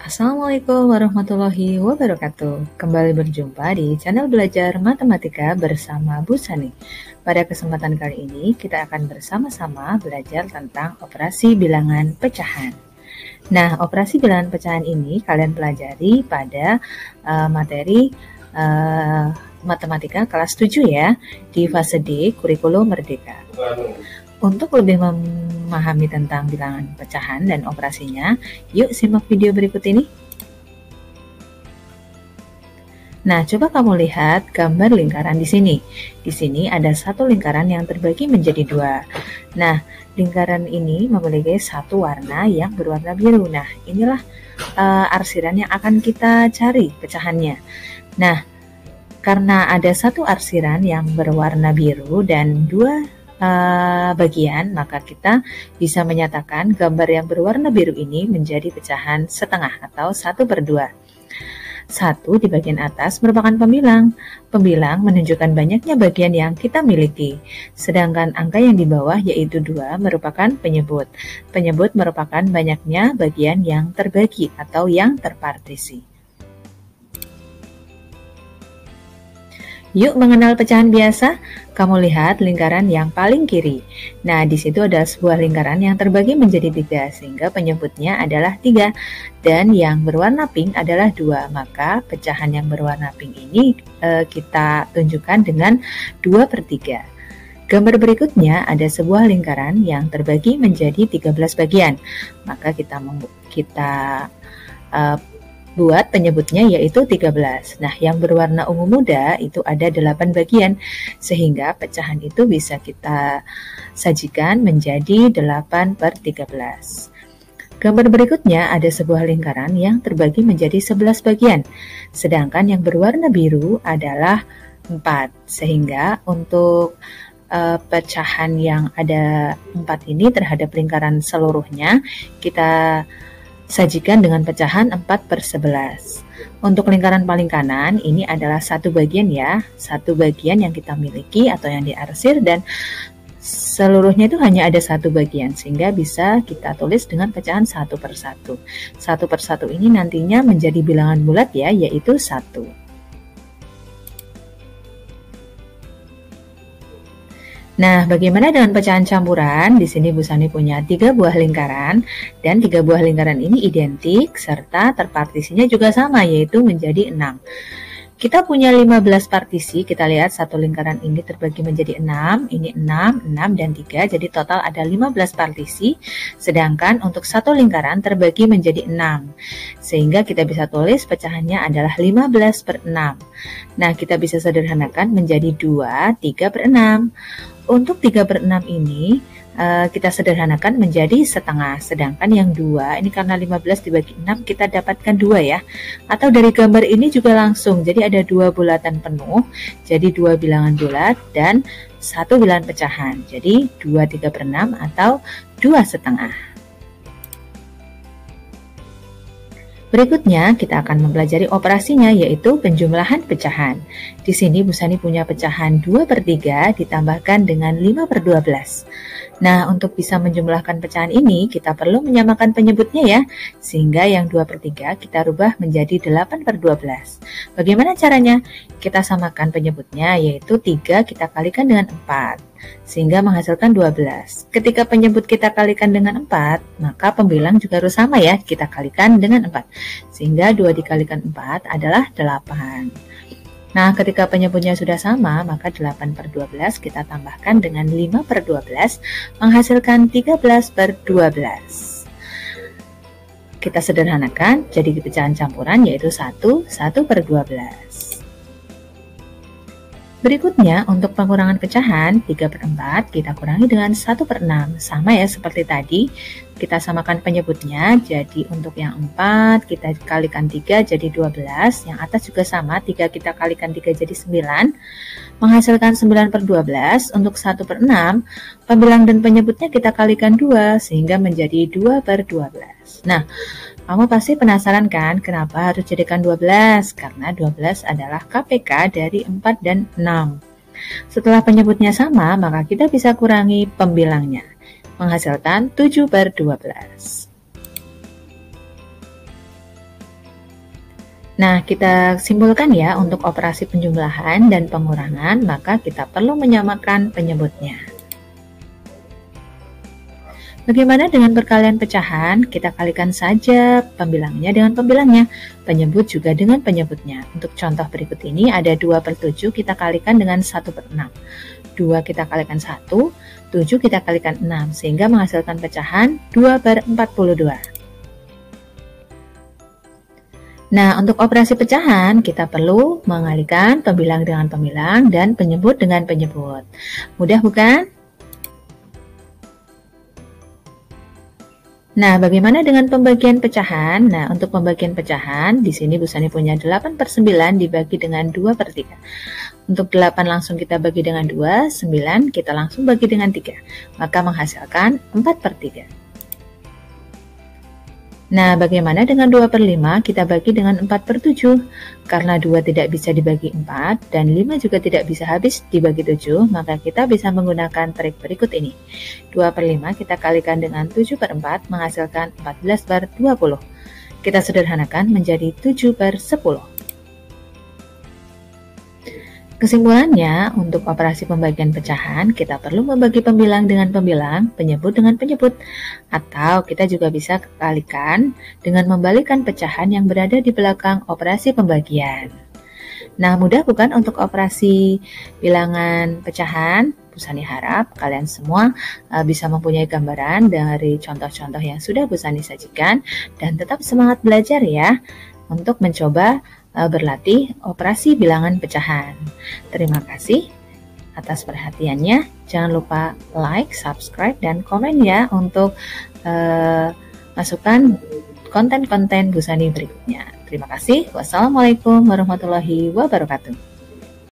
Assalamualaikum warahmatullahi wabarakatuh. Kembali berjumpa di channel belajar matematika bersama Bu Sani. Pada kesempatan kali ini kita akan bersama-sama belajar tentang operasi bilangan pecahan. Nah, operasi bilangan pecahan ini kalian pelajari pada materi matematika kelas 7 ya, di fase D kurikulum merdeka. Untuk lebih memahami tentang bilangan pecahan dan operasinya, yuk simak video berikut ini. Nah, coba kamu lihat gambar lingkaran di sini. Di sini ada satu lingkaran yang terbagi menjadi dua. Nah, lingkaran ini memiliki satu warna yang berwarna biru. Nah, inilah arsiran yang akan kita cari pecahannya. Nah, karena ada satu arsiran yang berwarna biru dan dua bagian, maka kita bisa menyatakan gambar yang berwarna biru ini menjadi pecahan setengah atau 1/2. 1 di bagian atas merupakan pembilang. Pembilang menunjukkan banyaknya bagian yang kita miliki. Sedangkan angka yang di bawah yaitu 2 merupakan penyebut. Penyebut merupakan banyaknya bagian yang terbagi atau yang terpartisi. Yuk mengenal pecahan biasa. Kamu lihat lingkaran yang paling kiri. Nah, di situ ada sebuah lingkaran yang terbagi menjadi 3, sehingga penyebutnya adalah 3. Dan yang berwarna pink adalah 2. Maka pecahan yang berwarna pink ini kita tunjukkan dengan 2/3. Gambar berikutnya ada sebuah lingkaran yang terbagi menjadi 13 bagian. Maka kita buat penyebutnya yaitu 13. Nah, yang berwarna ungu muda itu ada 8 bagian, sehingga pecahan itu bisa kita sajikan menjadi 8/13. Gambar berikutnya ada sebuah lingkaran yang terbagi menjadi 11 bagian, sedangkan yang berwarna biru adalah 4, sehingga untuk pecahan yang ada 4 ini terhadap lingkaran seluruhnya kita sajikan dengan pecahan 4/11. Untuk lingkaran paling kanan ini adalah 1 bagian ya, 1 bagian yang kita miliki atau yang diarsir dan seluruhnya itu hanya ada 1 bagian, sehingga bisa kita tulis dengan pecahan 1/1. 1/1 ini nantinya menjadi bilangan bulat ya, yaitu 1. Nah, bagaimana dengan pecahan campuran? Di sini Bu Sani punya 3 buah lingkaran, dan 3 buah lingkaran ini identik, serta terpartisinya juga sama, yaitu menjadi 6. Kita punya 15 partisi, kita lihat satu lingkaran ini terbagi menjadi 6, ini 6, 6, dan 3, jadi total ada 15 partisi, sedangkan untuk satu lingkaran terbagi menjadi 6, sehingga kita bisa tulis pecahannya adalah 15/6. Nah, kita bisa sederhanakan menjadi 2, 3/6. Untuk 3/6 ini kita sederhanakan menjadi setengah, sedangkan yang 2 ini karena 15 dibagi 6 kita dapatkan 2 ya, atau dari gambar ini juga langsung, jadi ada 2 bulatan penuh, jadi 2 bilangan bulat dan 1 bilangan pecahan, jadi 2 3/6 atau 2 setengah. Berikutnya kita akan mempelajari operasinya, yaitu penjumlahan pecahan. Di sini Bu Sani punya pecahan 2/3 ditambahkan dengan 5/12. Nah, untuk bisa menjumlahkan pecahan ini kita perlu menyamakan penyebutnya ya, sehingga yang 2/3 kita rubah menjadi 8/12. Bagaimana caranya? Kita samakan penyebutnya, yaitu 3 kita kalikan dengan 4, sehingga menghasilkan 12. Ketika penyebut kita kalikan dengan 4, maka pembilang juga harus sama ya, kita kalikan dengan 4, sehingga 2 dikalikan 4 adalah 8. Nah, ketika penyebutnya sudah sama, maka 8/12 kita tambahkan dengan 5/12, menghasilkan 13/12. Kita sederhanakan, jadi pecahan campuran yaitu 1, 1/12. Berikutnya, untuk pengurangan pecahan, 3/4 kita kurangi dengan 1/6. Sama ya seperti tadi, kita samakan penyebutnya, jadi untuk yang 4 kita kalikan 3 jadi 12, yang atas juga sama, 3 kita kalikan 3 jadi 9, menghasilkan 9/12. Untuk 1/6, pembilang dan penyebutnya kita kalikan 2, sehingga menjadi 2/12. Nah, kamu pasti penasaran kan kenapa harus jadikan 12? Karena 12 adalah KPK dari 4 dan 6. Setelah penyebutnya sama, maka kita bisa kurangi pembilangnya, menghasilkan 7/12. Nah, kita simpulkan ya, untuk operasi penjumlahan dan pengurangan, maka kita perlu menyamakan penyebutnya. Bagaimana dengan perkalian pecahan? Kita kalikan saja pembilangnya dengan pembilangnya, penyebut juga dengan penyebutnya. Untuk contoh berikut ini ada 2/7 kita kalikan dengan 1/6. 2 kita kalikan 1, 7 kita kalikan 6, sehingga menghasilkan pecahan 2/42. Nah, untuk operasi pecahan, kita perlu mengalihkan pembilang dengan pembilang dan penyebut dengan penyebut. Mudah bukan? Nah, bagaimana dengan pembagian pecahan? Nah, untuk pembagian pecahan, di sini Bu Sani punya 8/9 dibagi dengan 2/3. Untuk 8 langsung kita bagi dengan 2, 9 kita langsung bagi dengan 3. Maka menghasilkan 4/3. Nah, bagaimana dengan 2/5 kita bagi dengan 4/7? Karena 2 tidak bisa dibagi 4 dan 5 juga tidak bisa habis dibagi 7, maka kita bisa menggunakan trik berikut ini. 2/5 kita kalikan dengan 7/4 menghasilkan 14/20. Kita sederhanakan menjadi 7/10. Kesimpulannya, untuk operasi pembagian pecahan, kita perlu membagi pembilang dengan pembilang, penyebut dengan penyebut, atau kita juga bisa kalikan dengan membalikkan pecahan yang berada di belakang operasi pembagian. Nah, mudah bukan untuk operasi bilangan pecahan? Bu Sani harap kalian semua bisa mempunyai gambaran dari contoh-contoh yang sudah Bu Sani sajikan, dan tetap semangat belajar ya untuk mencoba berlatih operasi bilangan pecahan. Terima kasih atas perhatiannya. Jangan lupa like, subscribe, dan komen ya untuk masukan konten-konten Bu Sani berikutnya. Terima kasih. Wassalamualaikum warahmatullahi wabarakatuh.